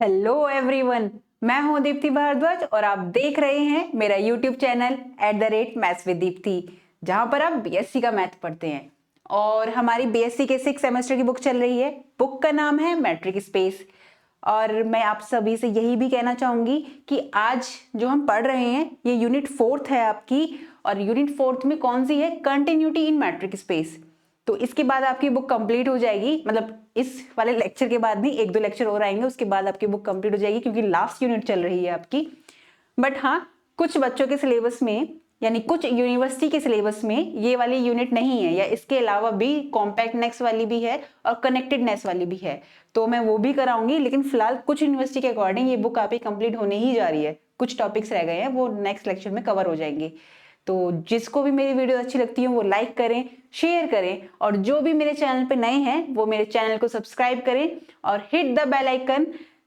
Hello everyone, मैं हूं दीप्ति भारद्वाज और आप देख रहे हैं मेरा YouTube channel @maths with Deepti, जहां पर आप बीएससी का मैथ पढ़ते हैं। और हमारी बीएससी के 6 सेमेस्टर की बुक चल रही है। बुक का नाम है मैट्रिक स्पेस। और मैं आप सभी से यही भी कहना चाहूंगी कि आज जो हम पढ़ रहे हैं ये यूनिट 4th है आपकी। और यूनिट 4th में कौन सी है? Continuity in metric space. तो इसके बाद आपकी बुक कंप्लीट हो जाएगी, मतलब इस वाले लेक्चर के बाद नहीं, 1-2 लेक्चर और आएंगे, उसके बाद आपकी बुक कंप्लीट हो जाएगी क्योंकि लास्ट यूनिट चल रही है आपकी। बट हाँ, कुछ बच्चों के सिलेबस में यानी कुछ यूनिवर्सिटी के सिलेबस में ये वाली यूनिट नहीं है, या इसके अलावा भी कॉम्पैक्टनेस वाली भी है और कनेक्टेडनेस वाली भी है, तो मैं वो भी कराऊंगी। लेकिन फिलहाल कुछ यूनिवर्सिटी के अकॉर्डिंग ये बुक आपकी कंप्लीट होने ही जा रही है। कुछ टॉपिक्स रह गए हैं, वो नेक्स्ट लेक्चर में कवर हो जाएंगे। तो जिसको भी मेरी वीडियो अच्छी लगती है वो लाइक करें, शेयर करें, और जो भी मेरे चैनल पे नए हैं वो मेरे चैनल को सब्सक्राइब करें और हिट द बेल आइकन,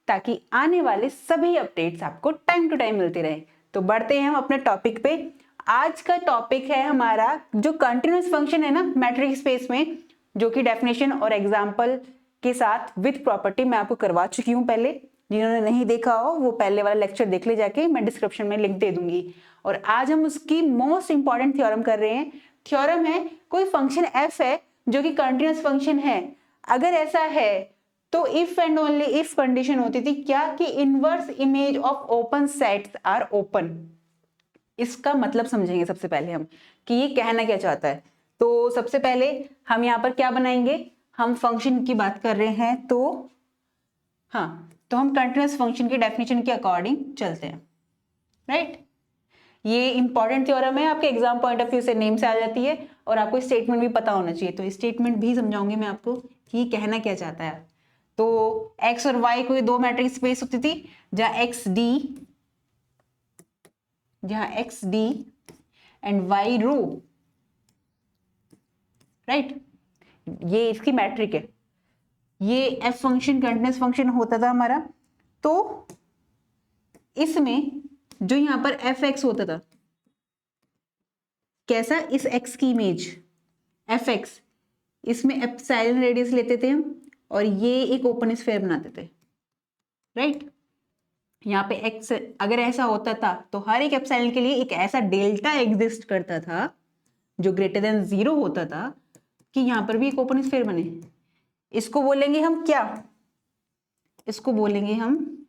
ताकि आने वाले सभी अपडेट्स आपको टाइम टू टाइम मिलते रहे। तो बढ़ते हैं हम अपने टॉपिक पे। आज का टॉपिक है हमारा जो कंटिन्यूअस फंक्शन है ना मैट्रिक स्पेस में, जो कि डेफिनेशन और एग्जाम्पल के साथ विद प्रॉपर्टी मैं आपको करवा चुकी हूँ पहले। जिन्होंने नहीं देखा हो वो पहले वाला लेक्चर देख ले जाके, मैं डिस्क्रिप्शन में लिंक दे दूंगी। और आज हम उसकी मोस्ट इंपॉर्टेंट थ्योरम कर रहे हैं। थ्योरम है कोई फंक्शन एफ है जो कि कंटिन्यूअस फंक्शन है। अगर ऐसा है तो if and only if condition होती थी क्या कि inverse image of open sets are open. इसका मतलब समझेंगे सबसे पहले हम कि ये कहना क्या चाहता है। तो सबसे पहले हम यहाँ पर क्या बनाएंगे, हम फंक्शन की बात कर रहे हैं तो हाँ, तो हम कंटिन्यूअस फंक्शन की डेफिनेशन के अकॉर्डिंग चलते हैं, राइट। ये इंपॉर्टेंट थ्योरम है, आपके एग्जाम पॉइंट ऑफ व्यू से नेम से आ जाती है, और आपको स्टेटमेंट भी पता होना चाहिए। तो स्टेटमेंट भी समझाऊंगी मैं आपको कि ये कहना क्या चाहता है। तो x और y कोई दो मैट्रिक्स स्पेस होती थी, जहां X D and Y rho, right, ये इसकी मैट्रिक है। ये एफ फंक्शन कंटिन्यूअस फंक्शन होता था हमारा। तो इसमें जो यहां पर एफ एक्स होता था, कैसा, इस एक्स की इमेज एफ एक्स, इसमें एप्सिलॉन रेडियस लेते थे हम और ये एक ओपन स्फीयर बनाते थे, राइट। यहाँ पे एक्स अगर ऐसा होता था तो हर एक एप्सिलॉन के लिए एक ऐसा डेल्टा एग्जिस्ट करता था जो ग्रेटर देन 0 होता था कि यहाँ पर भी एक ओपन स्फीयर बने। इसको बोलेंगे हम क्या, इसको बोलेंगे हम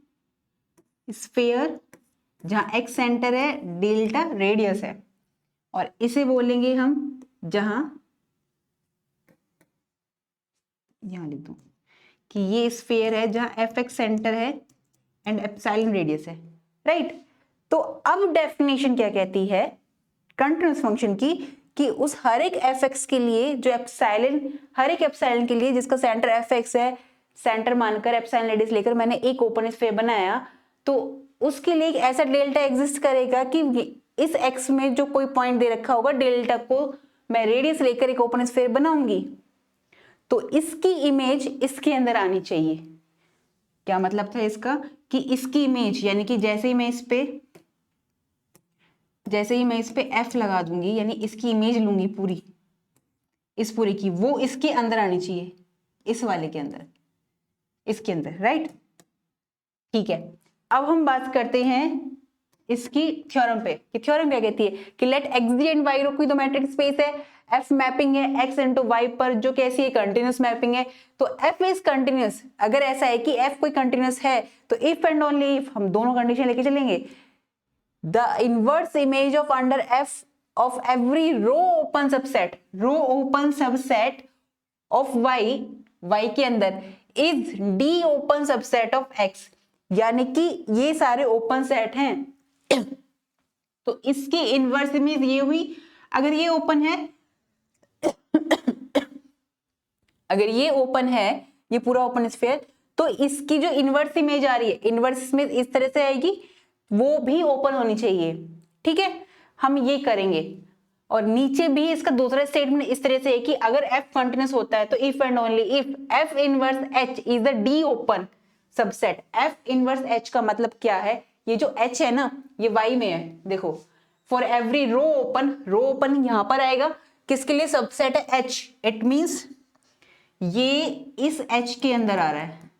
स्फीयर जहां एक्स सेंटर है, डेल्टा रेडियस है। और इसे बोलेंगे हम जहां, यहां लिख दो कि ये स्फीयर है जहां एफ एक्स सेंटर है एंड एप्सिलॉन रेडियस है, राइट। तो अब डेफिनेशन क्या कहती है कंटिन्यूअस फंक्शन की, कि उस हर एक एफ एक्स के लिए जो एप्सिलॉन, हर एक एप्सिलॉन के लिए जिसका सेंटर एफ एक्स है, सेंटर मानकर एप्सिलॉन रेडियस लेकर मैंने एक ओपन स्फीयर बनाया, तो उसके लिए एक ऐसा डेल्टा एग्जिस्ट करेगा कि इस एक्स में जो कोई पॉइंट दे रखा होगा, डेल्टा को मैं रेडियस लेकर एक ओपन स्फीयर बनाऊंगी, तो इसकी इमेज इसके अंदर आनी चाहिए। क्या मतलब था इसका, कि इसकी इमेज यानी कि जैसे ही मैं इस पे एफ लगा दूंगी, यानी इसकी इमेज लूंगी पूरी, इस पूरी की, वो इसके अंदर आनी चाहिए, इस वाले के अंदर, इसके अंदर, राइट। ठीक है, अब हम बात करते हैं इसकी थ्योरम पे कि थ्योरम क्या कहती है कि let X D and Y rho कोई तो मैट्रिक स्पेस है, एफ मैपिंग है एक्स इंटू वाई पर, जो कैसी है, कंटिन्यूअस मैपिंग है। तो एफ इज कंटिन्यूअस। अगर ऐसा है कि एफ कोई कंटिन्यूअस है तो इफ एंड ओनली इफ हम दोनों कंडीशन लेके चलेंगे, the inverse image of under f of every rho open subset of Y के अंदर is d open subset of X, यानी कि ये सारे ओपन सेट हैं। तो इसकी इनवर्स इमेज ये हुई, अगर ये ओपन है अगर ये ओपन है, ये पूरा ओपन स्फीयर, तो इसकी जो इनवर्स इमेज आ रही है, इनवर्स इमेज इस तरह से आएगी, वो भी ओपन होनी चाहिए। ठीक है, हम ये करेंगे। और नीचे भी इसका दूसरा स्टेटमेंट इस तरह से है कि अगर एफ कंटिन्यूअस होता है तो if and only if F inverse H is the D open subset. F inverse H का मतलब क्या है, ये जो एच है ना ये वाई में है, देखो, फॉर एवरी रो ओपन यहां पर आएगा, किसके लिए, सबसेट है एच, इट मींस ये इस एच के अंदर आ रहा है,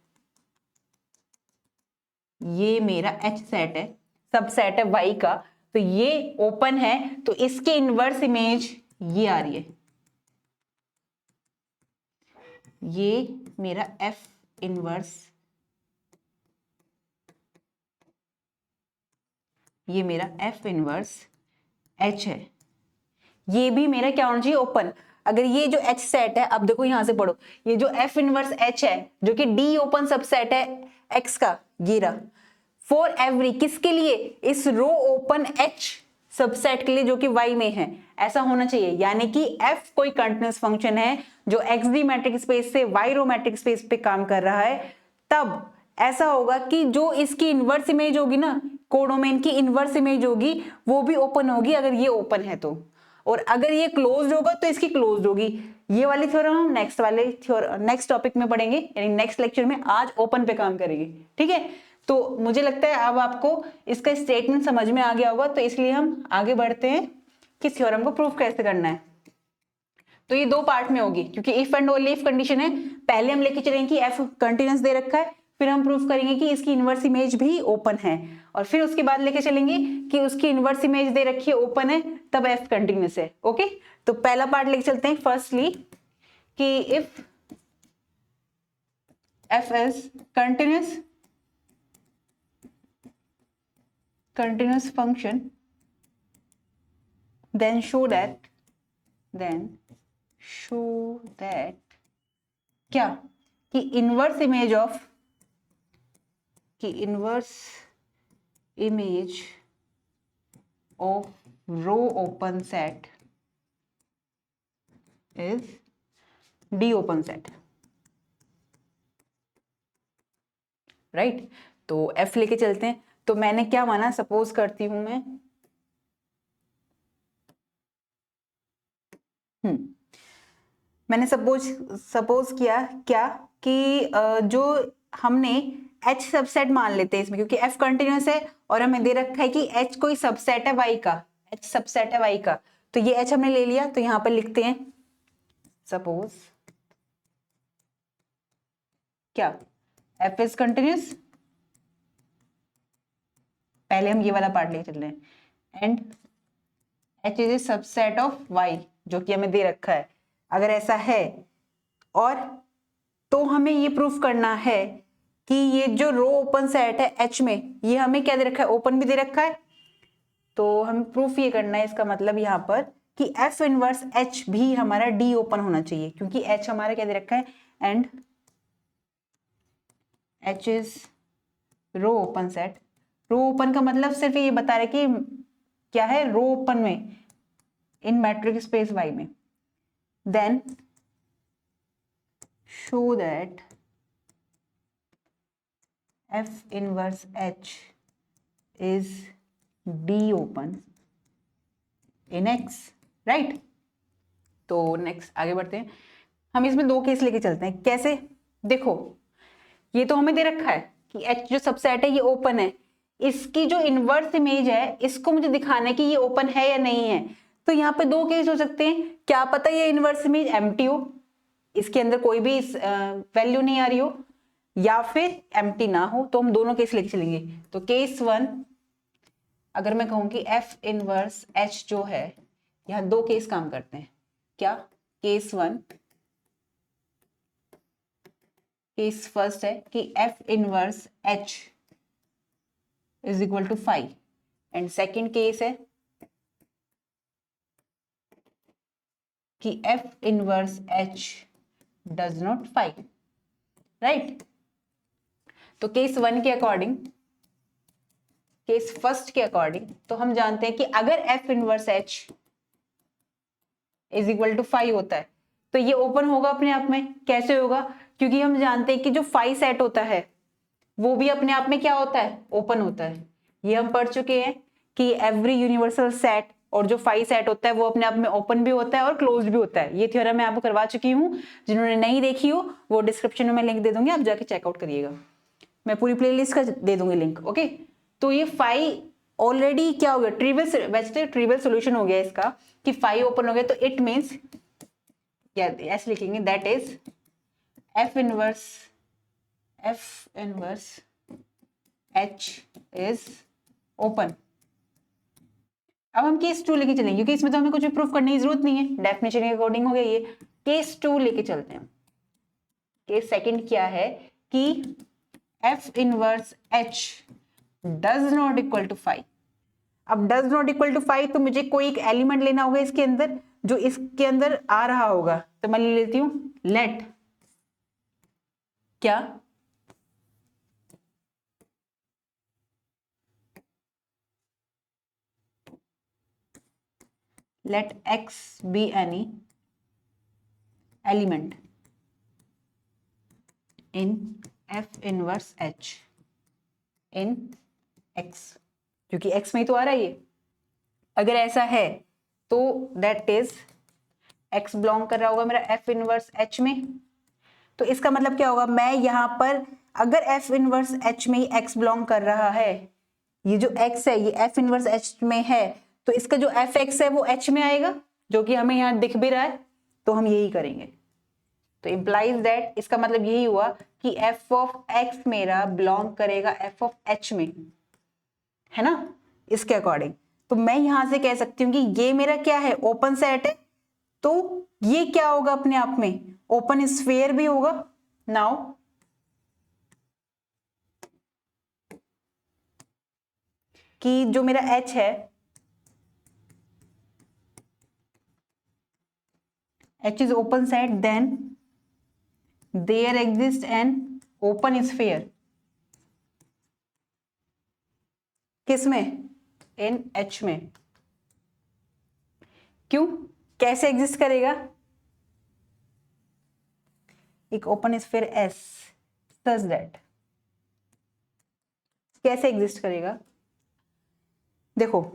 ये मेरा H सेट है, सबसेट है Y का, तो ये ओपन है, तो इसकी इनवर्स इमेज ये आ रही है, ये मेरा F इनवर्स, ये मेरा F इनवर्स H है, ये भी मेरा क्या होना चाहिए, ओपन। अगर ये जो H सेट है, अब देखो यहां से पढ़ो, ये जो F इनवर्स H है जो कि D ओपन सबसेट है X का, ये रहा, फॉर एवरी, किसके लिए, इस रो ओपन H सबसेट के लिए जो कि Y में है, ऐसा होना चाहिए। यानी कि F कोई कंटीन्यूअस फंक्शन है जो XD मैट्रिक स्पेस से Y रो मैट्रिक स्पेस पे काम कर रहा है, तब ऐसा होगा कि जो इसकी इनवर्स इमेज होगी ना, कोडोमेन की इनवर्स इमेज होगी, वो भी ओपन होगी अगर ये ओपन है तो, और अगर ये क्लोज्ड होगा तो इसकी क्लोज्ड होगी। ये वाली थ्योरम हम नेक्स्ट टॉपिक में पढ़ेंगे, यानी नेक्स्ट लेक्चर में। आज ओपन पे काम करेंगे, ठीक है। तो मुझे लगता है अब आपको इसका स्टेटमेंट समझ में आ गया होगा, तो इसलिए हम आगे बढ़ते हैं कि थ्योरम को प्रूफ कैसे करना है। तो ये दो पार्ट में होगी, क्योंकि if and only if condition है। पहले हम लेके चलेंगे कि एफ कंटीन्यूअस दे रखा है, फिर हम प्रूफ करेंगे कि इसकी इनवर्स इमेज भी ओपन है, और फिर उसके बाद लेके चलेंगे कि उसकी इनवर्स इमेज दे रखी है, ओपन है, तब एफ कंटीन्यूअस है। ओके, तो पहला पार्ट लेके चलते हैं। फर्स्टली कि if f is continuous function, then show that क्या, कि inverse image of rho open set is d open set, right. तो एफ लेके चलते हैं। तो मैंने क्या माना, सपोज करती हूं मैं, मैंने सपोज किया क्या कि जो हमने H सबसेट मान लेते हैं इसमें, क्योंकि F कंटिन्यूअस है और हमें दे रखा है कि H कोई सबसेट है Y का, H सबसेट है Y का, तो ये H हमने ले लिया। तो यहां पर लिखते हैं सपोज क्या, F इज कंटिन्यूअस, पहले हम ये वाला पार्ट ले चल रहे हैं, and H is a subset of Y जो कि हमें दे रखा है। अगर ऐसा है, और तो हमें ये प्रूफ करना है कि ये जो रो ओपन सेट है H में, ये हमें क्या दे रखा है, ओपन भी दे रखा है। तो हमें प्रूफ ये करना है, इसका मतलब यहां पर कि F इनवर्स H भी हमारा D ओपन होना चाहिए, क्योंकि H हमारा क्या दे रखा है, and H is rho open set. Rho open का मतलब सिर्फ ये बता रहे कि क्या है, रो ओपन में इन मैट्रिक स्पेस Y में। Then show that F inverse H is D open in X, right. तो नेक्स्ट आगे बढ़ते हैं। हम इसमें दो केस लेके चलते हैं। कैसे, देखो ये तो हमें दे रखा है कि H जो सबसेट है ये ओपन है, इसकी जो इनवर्स इमेज है इसको मुझे दिखाना है कि ये ओपन है या नहीं है। तो यहाँ पे दो केस हो सकते हैं, क्या पता ये इनवर्स इमेज एम्प्टी हो, इसके अंदर कोई भी वैल्यू नहीं आ रही हो, या फिर एम्प्टी ना हो। तो हम दोनों केस लेके चलेंगे। तो केस वन, अगर मैं कहूं कि F इनवर्स H जो है, यहाँ दो केस काम करते हैं। क्या, केस वन, केस फर्स्ट है कि F inverse H is equal to 5, and second case है कि F inverse H does not 5, right. तो केस वन के अकॉर्डिंग, केस फर्स्ट के अकॉर्डिंग, तो हम जानते हैं कि अगर F inverse H is equal to 5 होता है तो ये ओपन होगा अपने आप में। कैसे होगा, क्योंकि हम जानते हैं कि जो 5 सेट होता है वो भी अपने आप में क्या होता है, ओपन होता है। ये हम पढ़ चुके हैं कि एवरी यूनिवर्सल सेट और जो 5 सेट होता है वो अपने आप में ओपन भी होता है और क्लोज्ड भी होता है। ये थ्योरम मैं आपको करवा चुकी हूँ, जिन्होंने नहीं देखी हो वो डिस्क्रिप्शन में मैं लिंक दे दूंगी, आप जाके चेकआउट करिएगा। मैं पूरी प्लेलिस्ट का दे दूंगी लिंक, ओके। तो ये 5 ऑलरेडी क्या हो गया, ट्रिवियल, वैसे ट्रिवियल सोल्यूशन हो गया इसका कि 5 ओपन हो गया। तो इट मीन्स ऐसे लिखेंगे, that is F inverse H is open. अब हम केस 2 लेके चलेंगे क्योंकि इसमें तो हमें कुछ भी प्रूफ करने की जरूरत नहीं है, डेफिनेशन के अकॉर्डिंग हो गया ये। केस 2 लेके चलते हैं। केस सेकंड क्या है कि F inverse H does not equal to 5। अब डज नॉट इक्वल टू 5 तो मुझे कोई एक एलिमेंट लेना होगा इसके अंदर जो इसके अंदर आ रहा होगा, तो मैं ले लेती हूं लेट क्या let x be any element in F inverse H in x, क्योंकि x में ही तो आ रहा है ये। अगर ऐसा है तो दैट इज x बिलोंग कर रहा होगा मेरा F इनवर्स H में। तो इसका मतलब क्या होगा, मैं यहां पर अगर F इनवर्स H में ही x बिलोंग कर रहा है, ये जो x है ये F इनवर्स H में है, तो इसका जो fx है वो H में आएगा, जो कि हमें यहाँ दिख भी रहा है, तो हम यही करेंगे। तो इम्प्लाइज दैट, इसका मतलब यही हुआ कि f ऑफ x मेरा बिलोंग करेगा f ऑफ h में, है ना, इसके अकॉर्डिंग। तो मैं यहां से कह सकती हूँ कि ये मेरा क्या है, ओपन सेट है, तो ये क्या होगा अपने आप में, ओपन स्फीयर भी होगा। नाउ कि जो मेरा H है, H is open set, then there exists an open sphere किसमें, इन H में। क्यों, कैसे एग्जिस्ट करेगा, एक open sphere S such that कैसे एग्जिस्ट करेगा। देखो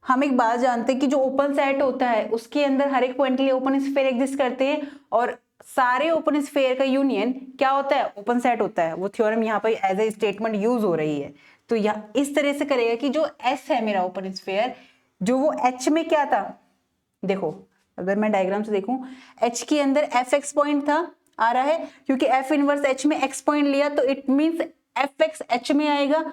हम एक बात जानते हैं कि जो ओपन सेट होता है उसके अंदर हर एक पॉइंट के लिए ओपन स्फीयर एग्जिस्ट करते हैं, और सारे ओपन स्फीयर का यूनियन क्या होता है, ओपन सेट होता है। वो थ्योरम यहाँ पर एज ए स्टेटमेंट यूज हो रही है। तो यह इस तरह से करेगा कि जो S है मेरा ओपन स्फीयर, जो वो H में क्या था, देखो अगर मैं डायग्राम से देखूं, H के अंदर fx पॉइंट था, आ रहा है, क्योंकि F इनवर्स H में x पॉइंट लिया तो इट मींस fx H में आएगा।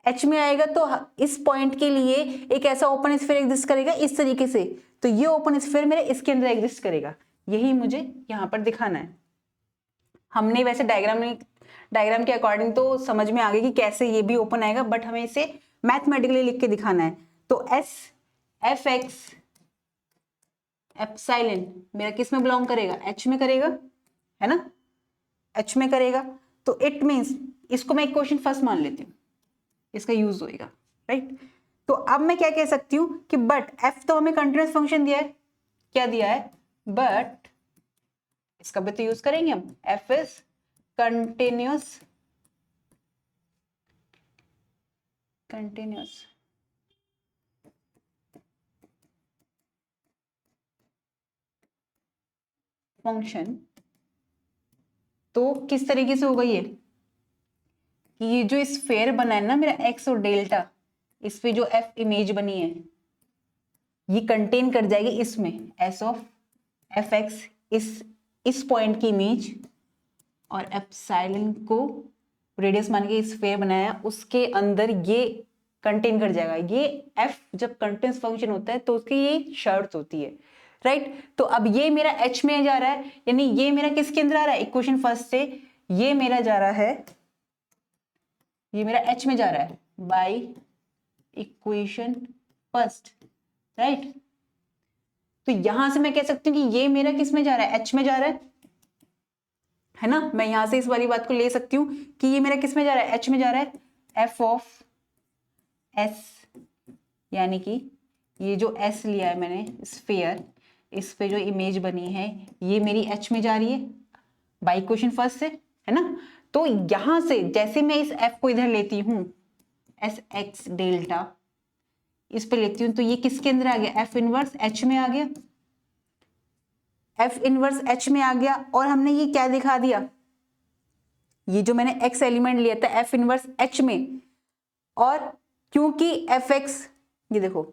H में आएगा तो इस पॉइंट के लिए एक ऐसा ओपन स्फीयर एग्जिस्ट करेगा इस तरीके से, तो ये ओपन स्फीयर मेरे इसके अंदर एग्जिस्ट करेगा। यही मुझे यहाँ पर दिखाना है। हमने वैसे डायग्राम के अकॉर्डिंग तो समझ में आ गई कि कैसे ये भी ओपन आएगा, बट हमें इसे मैथमेटिकली लिख के दिखाना है। तो S fx एप्सिलॉन मेरा किस में बिलोंग करेगा, H में करेगा, है ना, H में करेगा। तो इट मींस इसको मैं इक्वेशन फर्स्ट मान लेती हूँ, इसका यूज होएगा, राइट। तो अब मैं क्या कह सकती हूँ कि बट f तो हमें कंटिन्यूअस फंक्शन दिया है, क्या दिया है, बट इसका भी तो यूज करेंगे हम, f इज कंटिन्यूअस फंक्शन। तो किस तरीके से होगा ये कि ये जो स्फीयर बना है ना मेरा x और डेल्टा, इस पे जो f इमेज बनी है ये कंटेन कर जाएगी इसमें s ऑफ fx, इस पॉइंट की इमेज, और एप्सिलॉन को रेडियस मान के स्फीयर बनाया उसके अंदर ये कंटेन कर जाएगा। ये f जब कंटिन्यूअस फंक्शन होता है तो उसकी ये शर्त होती है, राइट। तो अब ये मेरा h में जा रहा है, यानी ये मेरा किसके अंदर आ रहा है, इक्वेशन फर्स्ट से ये मेरा जा रहा है, ये मेरा h में जा रहा है बाय इक्वेशन फर्स्ट, राइट। तो यहां से मैं कह सकती हूँ कि ये मेरा किस में जा रहा है, h में जा रहा है ना। मैं यहां से इस वाली बात को ले सकती हूँ कि ये मेरा किस में जा रहा है, h में जा रहा है, f ऑफ s, यानी कि ये जो s लिया है मैंने स्फीयर, इस पे जो इमेज बनी है ये मेरी h में जा रही है बाय इक्वेशन फर्स्ट से, है ना। तो यहां से जैसे मैं इस f को इधर लेती हूं, एस एक्स डेल्टा इस पे लेती हूं, तो ये किसके अंदर आ गया, f इनवर्स h में आ गया, f इनवर्स h में आ गया। और हमने ये क्या दिखा दिया, ये जो मैंने x एलिमेंट लिया था f इनवर्स h में, और क्योंकि fx, ये देखो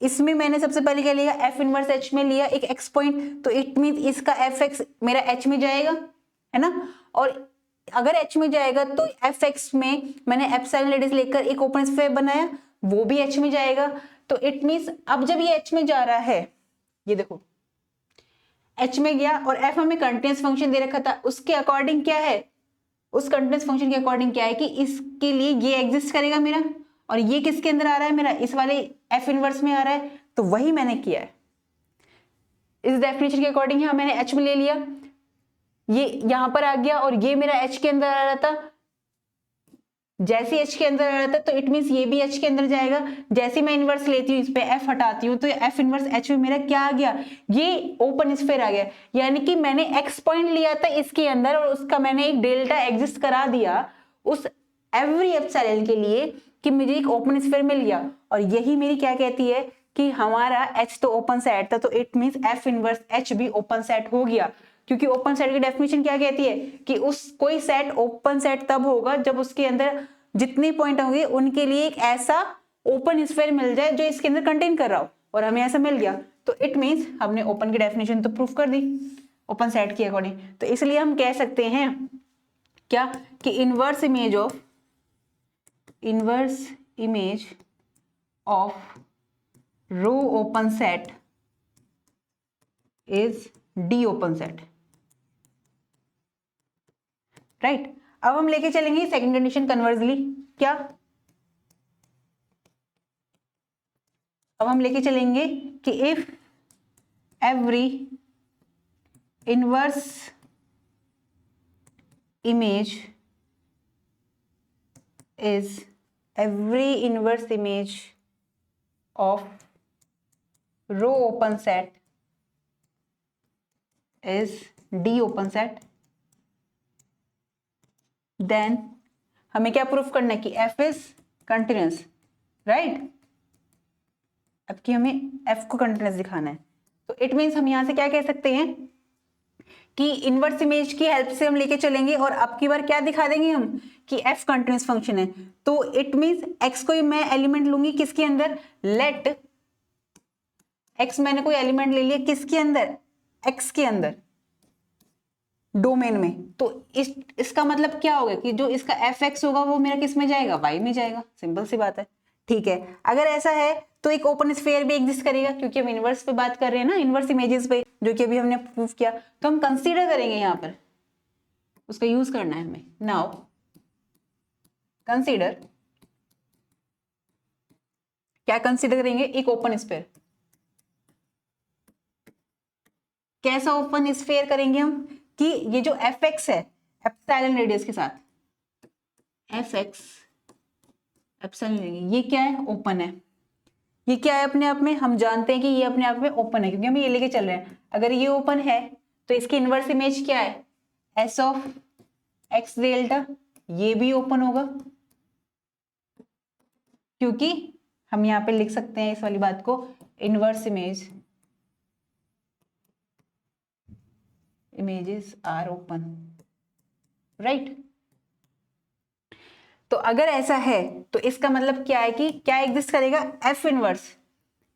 इसमें मैंने सबसे पहले क्या लिया, f इनवर्स h में लिया एक x पॉइंट, तो इट मीन इसका fx मेरा h में जाएगा, है ना। और अगर H में जाएगा तो Fx में मैंने एप्सिलॉन रेडियस लेकर एक ओपन स्फीयर बनाया, वो भी H में जाएगा। तो इट मींस अब जब ये H में जा रहा है, ये देखो H में गया और F हमें कंटीन्यूअस फंक्शन दे रखा था, उसके अकॉर्डिंग क्या है, उस कंटीन्यूअस फंक्शन के अकॉर्डिंग क्या है कि इसके लिए ये एग्जिस्ट करेगा मेरा, और ये किसके अंदर आ रहा है मेरा, इस वाले F इनवर्स में आ रहा है। तो वही मैंने किया है, इस डेफिनेशन के अकॉर्डिंग यहाँ मैंने H में ले लिया, ये यहां पर आ गया और ये मेरा H के अंदर आ रहा था। जैसे H के अंदर आ रहा था तो इट मींस ये भी H के अंदर जाएगा। जैसे मैं इनवर्स लेती हूँ, इस पे F हटाती हूँ, तो F इनवर्स H में मेरा क्या आ गया, ये ओपन स्फीयर आ गया। यानी कि मैंने X पॉइंट लिया था इसके अंदर और उसका मैंने एक डेल्टा एग्जिस्ट करा दिया उस एवरी एप्सिलॉन के लिए कि मुझे एक ओपन स्फीयर मिल गया। और यही मेरी क्या कहती है कि हमारा H तो ओपन सेट था, तो it means F inverse H भी ओपन सेट हो गया। क्योंकि ओपन सेट की डेफिनेशन क्या कहती है कि उस कोई सेट ओपन सेट तब होगा जब उसके अंदर जितने पॉइंट होंगे उनके लिए एक ऐसा ओपन स्फीयर मिल जाए जो इसके अंदर कंटेन कर रहा हो, और हमें ऐसा मिल गया। तो इट मींस हमने ओपन की डेफिनेशन तो प्रूफ कर दी ओपन सेट के अकॉर्डिंग। तो इसलिए हम कह सकते हैं क्या कि inverse image of rho open set is d open set, right. अब हम लेके चलेंगे सेकंड कंडीशन कन्वर्सली। क्या, अब हम लेके चलेंगे कि if every inverse image of rho open set is d open set, then हमें क्या प्रूफ करना है कि F इज कंटिन्यूअस, राइट। अब कि हमें F को कंटिन्यूअस दिखाना है, तो इट मींस हम यहां से क्या कह सकते हैं कि इनवर्स इमेज की हेल्प से हम लेके चलेंगे और अब की बार क्या दिखा देंगे हम कि F कंटिन्यूअस फंक्शन है। तो इट मींस X को मैं एलिमेंट लूंगी किसके अंदर, लेट X मैंने कोई एलिमेंट ले लिया किसके अंदर, X के अंदर डोमेन में। तो इसका मतलब क्या होगा कि जो इसका Fx होगा वो मेरा किस में जाएगा, Y में जाएगा। सिंपल सी बात है, ठीक है। अगर ऐसा है तो एक ओपन स्फीयर भी एग्जिस्ट करेगा, क्योंकि हम इनवर्स पे बात कर रहे हैं ना, इनवर्स इमेजेस पे, जो कि अभी हमने प्रूफ किया। तो हम कंसीडर करेंगे यहाँ पर, उसका यूज करना है हमें। नाउ कंसीडर, क्या कंसीडर करेंगे, एक ओपन स्फीयर। कैसा ओपन स्फीयर करेंगे हम कि ये जो Fx है एप्सिलॉन रेडियस के साथ, Fx एप्सिलॉन रेडियस, ये क्या है, ओपन है। ये क्या है अपने आप में, हम जानते हैं कि ये अपने आप में ओपन है क्योंकि हम ये लेके चल रहे हैं। अगर ये ओपन है तो इसकी इनवर्स इमेज क्या है, S ऑफ X डेल्टा, ये भी ओपन होगा, क्योंकि हम यहाँ पे लिख सकते हैं इस वाली बात को, inverse images are open, right. तो अगर ऐसा है तो इसका मतलब क्या है कि क्या एग्जिस्ट करेगा, F इनवर्स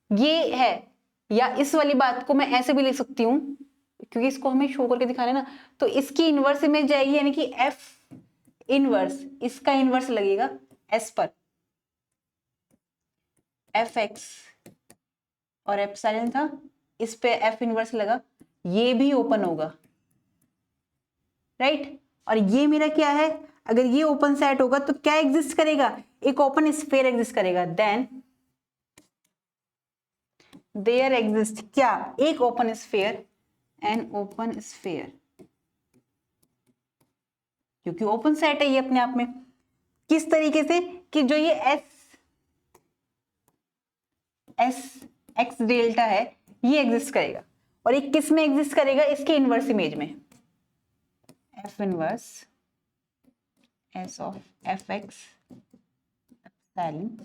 ये है। या इस वाली बात को मैं ऐसे भी लिख सकती हूँ, क्योंकि इसको हमें शो करके दिखाना है ना, तो इसकी इनवर्स इमेज जाएगी, यानी कि F इनवर्स, इसका इनवर्स लगेगा S पर, Fx और एप्सिलॉन था, इस पे F इनवर्स लगा, ये भी ओपन होगा, राइट। और ये मेरा क्या है, अगर ये ओपन सेट होगा तो क्या एग्जिस्ट करेगा, एक ओपन स्फीयर एग्जिस्ट करेगा। देन देयर एग्जिस्ट क्या, एक open sphere, an open sphere, क्योंकि ओपन सेट है ये अपने आप में। किस तरीके से कि जो ये एस एक्स डेल्टा है ये एग्जिस्ट करेगा, और ये किस में एग्जिस्ट करेगा, इसके इनवर्स इमेज में, F inverse S of Fx epsilon,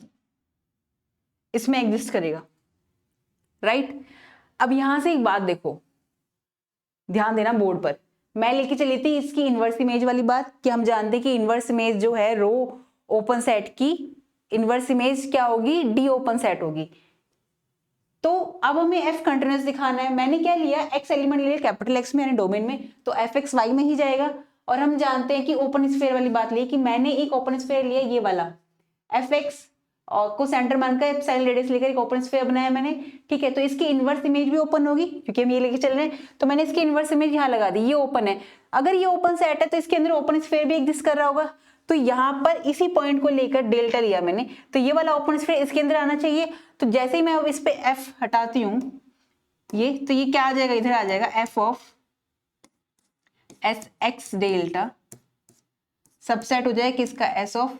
इसमें एग्जिस्ट करेगा, राइट। अब यहां से एक बात देखो, ध्यान देना बोर्ड पर, मैं लेके चली थी इसकी इनवर्स इमेज वाली बात कि हम जानते हैं कि इनवर्स इमेज जो है रो ओपन सेट की इनवर्स इमेज क्या होगी, डी ओपन सेट होगी। तो अब हमें F कंटिन्यूअस दिखाना है। मैंने क्या लिया, X एलिमेंट लिया कैपिटल X में यानी डोमेन में, तो Fx Y में ही जाएगा। और हम जानते हैं कि ओपन स्फीयर वाली बात ली कि मैंने एक ओपन स्फीयर लिया ये वाला fx और को सेंटर मानकर एप्सिलॉन रेडियस लेकर एक ओपन स्फीयर बनाया मैंने, ठीक है। तो इसकी इनवर्स इमेज भी ओपन होगी क्योंकि हम ये लेके चल रहे हैं, तो मैंने इसकी इनवर्स इमेज यहाँ लगा दी, ये ओपन है। अगर ये ओपन सेट है तो इसके अंदर ओपन स्फीयर भी एग्जिस्ट कर रहा होगा, तो यहाँ पर इसी पॉइंट को लेकर डेल्टा लिया मैंने, तो ये वाला ओपन स्फीयर इसके अंदर आना चाहिए। तो जैसे ही मैं अब इस पे f हटाती हूँ ये, तो ये क्या आ जाएगा, इधर आ जाएगा f of S x delta subset हो जाएगा किसका, s of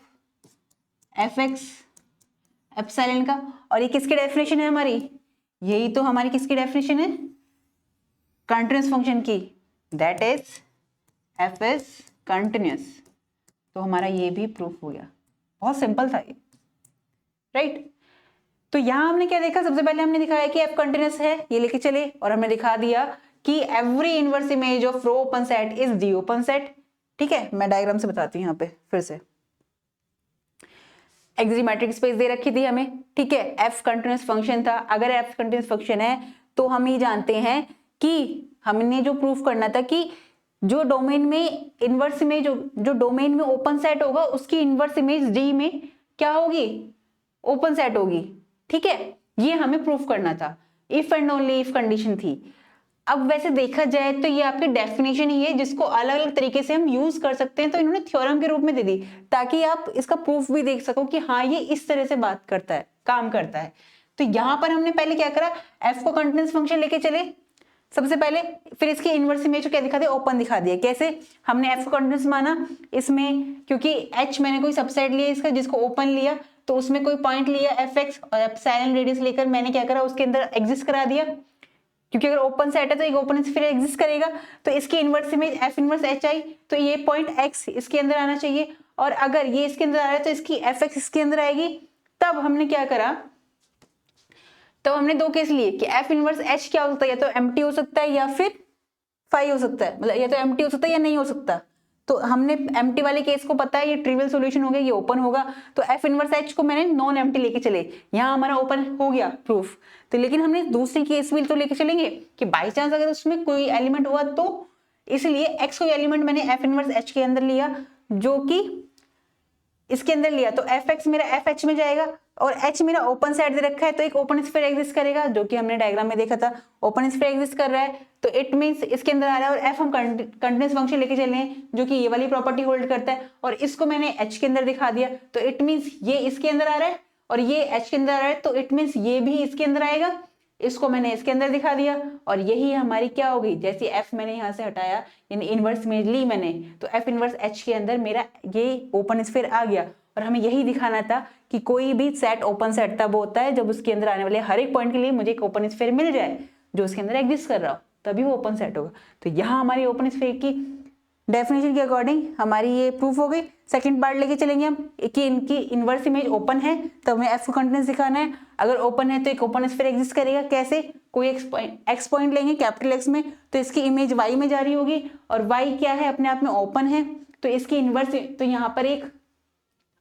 F x epsilon का। और ये किसकी डेफिनेशन है हमारी, यही तो हमारी किसकी डेफिनेशन है, कंटीन्यूअस फंक्शन की, that is F is continuous. तो हमारा ये भी प्रूफ हो गया, बहुत सिंपल था ये, राइट। तो यहां हमने क्या देखा, सबसे पहले हमने दिखाया कि एफ कंटीन्यूअस है, ये लेके चले, और हमने दिखा दिया कि every inverse image of rho open set is d open set, ठीक है। मैं डायग्राम से बताती हूँ यहाँ पे फिर से। एक्सिमेट्रिक स्पेस दे रखी थी हमें, ठीक है, एफ कंटीन्यूअस फंक्शन था। अगर एफ कंटीन्यूअस फंक्शन है तो हम ये जानते हैं कि हमने जो प्रूफ करना था कि जो डोमेन में इनवर्स इमेज, जो डोमेन में ओपन सेट होगा उसकी इनवर्स इमेज डी में क्या होगी, ओपन सेट होगी, ठीक है। ये हमें प्रूफ करना था, if and only if condition थी। अब वैसे देखा जाए तो ये आपकी डेफिनेशन ही है जिसको अलग अलग तरीके से हम यूज कर सकते हैं, तो इन्होंने थ्योरम के रूप में दे दी ताकि आप इसका प्रूफ भी देख सको कि हाँ ये इस तरह से बात करता है, काम करता है। तो यहाँ पर हमने पहले क्या करा, एफ को कंटीन्यूअस फंक्शन लेके चले सबसे पहले, फिर इसकी इनवर्स इमेज को क्या दिखा दिया, ओपन दिखा दिया। कैसे, हमने एफ को कंटीन्यूअस माना इसमें, क्योंकि एच मैंने कोई सबसेट लिया इसका जिसको ओपन लिया, तो उसमें कोई पॉइंट लिया एफ एक्स और एप्सिलॉन रेडियस लेकर मैंने क्या करा, उसके अंदर एग्जिस्ट करा दिया, क्योंकि अगर ओपन सेट है तो एक ओपन स्फीयर एग्जिस्ट करेगा। तो इसकी inverse image F inverse H I, तो ये पॉइंट एक्स इसके अंदर आना चाहिए, और अगर ये इसके अंदर आ रहा है तो इसकी एफ एक्स इसके अंदर आएगी। तब हमने क्या करा, तब हमने दो केस लिए कि एफ इनवर्स एच क्या हो सकता है, या तो एम्प्टी हो सकता है या फिर फाई हो सकता है, मतलब या तो एम्प्टी हो सकता है या नहीं हो सकता। तो हमने एम्प्टी वाले केस को पता है, ये ट्रिवियल सॉल्यूशन हो गया, ये ओपन होगा, तो एफ इनवर्स एच को मैंने नॉन एम्प्टी लेके चले, यहाँ हमारा ओपन हो गया प्रूफ। तो लेकिन हमने दूसरी केस भी तो लेके चलेंगे कि बाई चांस अगर उसमें कोई एलिमेंट हुआ, तो इसलिए एक्स कोई एलिमेंट मैंने एफ इनवर्स एच के अंदर लिया, जो कि इसके अंदर लिया, तो एफ एक्स मेरा एफ एच में जाएगा, और एच मेरा ओपन सेट दे रखा है, तो एक ओपन स्फीयर एग्जिस्ट करेगा, जो कि हमने डायग्राम में देखा था, ओपन स्फीयर एग्जिस्ट कर रहा है, तो इट मींस इसके अंदर आ रहा है। और एफ हम कंटीन्यूअस फंक्शन लेके चले हैं जो कि ये वाली प्रॉपर्टी होल्ड करता है, और इसको मैंने एच के अंदर दिखा दिया, तो इट मींस ये इसके अंदर आ रहा है और ये एच के अंदर आ रहा है, तो इट मींस ये भी इसके अंदर आएगा, इसको मैंने इसके अंदर दिखा दिया, और यही हमारी क्या हो गई, जैसे एफ मैंने यहाँ से हटाया यानी इनवर्स इमेज ली मैंने, तो एफ इनवर्स एच के अंदर मेरा ये ओपन स्फीयर आ गया। और हमें यही दिखाना था कि कोई भी सेट ओपन सेट तब होता है जब उसके अंदर आने वाले हर एक पॉइंट के लिए मुझे एक ओपन स्फीयर मिल जाए जो उसके अंदर एग्जिस्ट कर रहा हो, तभी वो ओपन सेट होगा। तो यहाँ हमारी ओपन स्फीयर की डेफिनेशन के अकॉर्डिंग हमारी ये प्रूफ हो गई। सेकंड पार्ट लेके चलेंगे हम कि इनकी इनवर्स इमेज ओपन है, तो हमें एफ को कंटीन्यूअस दिखाना है। अगर ओपन है तो एक ओपन स्फीयर एग्जिस्ट करेगा, कैसे, कोई एक्स पॉइंट लेंगे कैपिटल एक्स में, तो इसकी इमेज वाई में जा रही होगी, और वाई क्या है, अपने आप में ओपन है, तो इसकी इनवर्स, तो यहाँ पर एक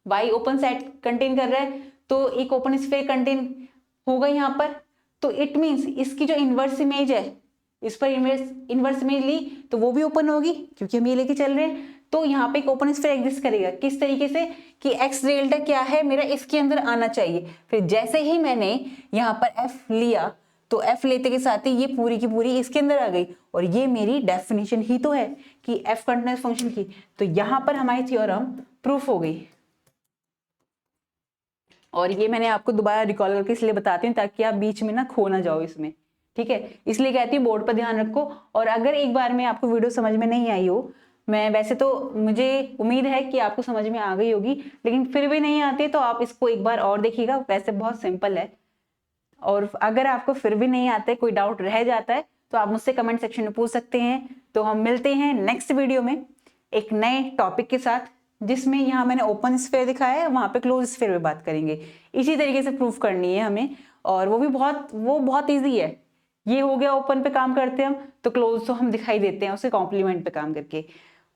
वाई ओपन सेट कंटेन कर रहा है, तो एक ओपन स्फीयर कंटेन होगा यहाँ पर, तो इट मींस इसकी जो इनवर्स इमेज है, इस पर इनवर्स इमेज ली तो वो भी ओपन होगी क्योंकि हम ये लेके चल रहे हैं। तो यहाँ पे एक ओपन स्फीयर एग्जिस्ट करेगा, किस तरीके से कि एक्स डेल्टा क्या है मेरा इसके अंदर आना चाहिए। फिर जैसे ही मैंने यहाँ पर एफ लिया, तो एफ लेते के साथ ही ये पूरी की पूरी इसके अंदर आ गई, और ये मेरी डेफिनेशन ही तो है कि एफ कंटीन्यूअस फंक्शन की। तो यहाँ पर हमारी थ्योरम प्रूफ हो गई, और ये मैंने आपको दोबारा रिकॉल करके इसलिए बताती हूँ ताकि आप बीच में ना खो ना जाओ इसमें, ठीक है। इसलिए कहती हूँ बोर्ड पर ध्यान रखो, और अगर एक बार में आपको वीडियो समझ में नहीं आई हो, मैं वैसे तो मुझे उम्मीद है कि आपको समझ में आ गई होगी, लेकिन फिर भी नहीं आती तो आप इसको एक बार और देखिएगा, वैसे बहुत सिंपल है। और अगर आपको फिर भी नहीं आते, कोई डाउट रह जाता है, तो आप मुझसे कमेंट सेक्शन में पूछ सकते हैं। तो हम मिलते हैं नेक्स्ट वीडियो में एक नए टॉपिक के साथ, जिसमें यहाँ मैंने ओपन स्फीयर दिखाया है, वहाँ पे क्लोज स्फीयर पे बात करेंगे। इसी तरीके से प्रूफ करनी है हमें, और वो बहुत ईजी है। ये हो गया ओपन पे काम करते हैं हम, तो क्लोज तो हम दिखाई देते हैं उसके कॉम्प्लीमेंट पे काम करके।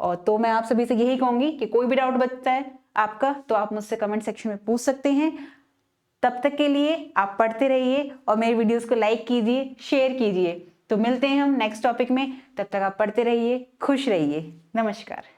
और तो मैं आप सभी से यही कहूंगी कि कोई भी डाउट बचता है आपका, तो आप मुझसे कमेंट सेक्शन में पूछ सकते हैं। तब तक के लिए आप पढ़ते रहिए और मेरी वीडियोस को लाइक कीजिए, शेयर कीजिए। तो मिलते हैं हम नेक्स्ट टॉपिक में, तब तक आप पढ़ते रहिए, खुश रहिए। नमस्कार।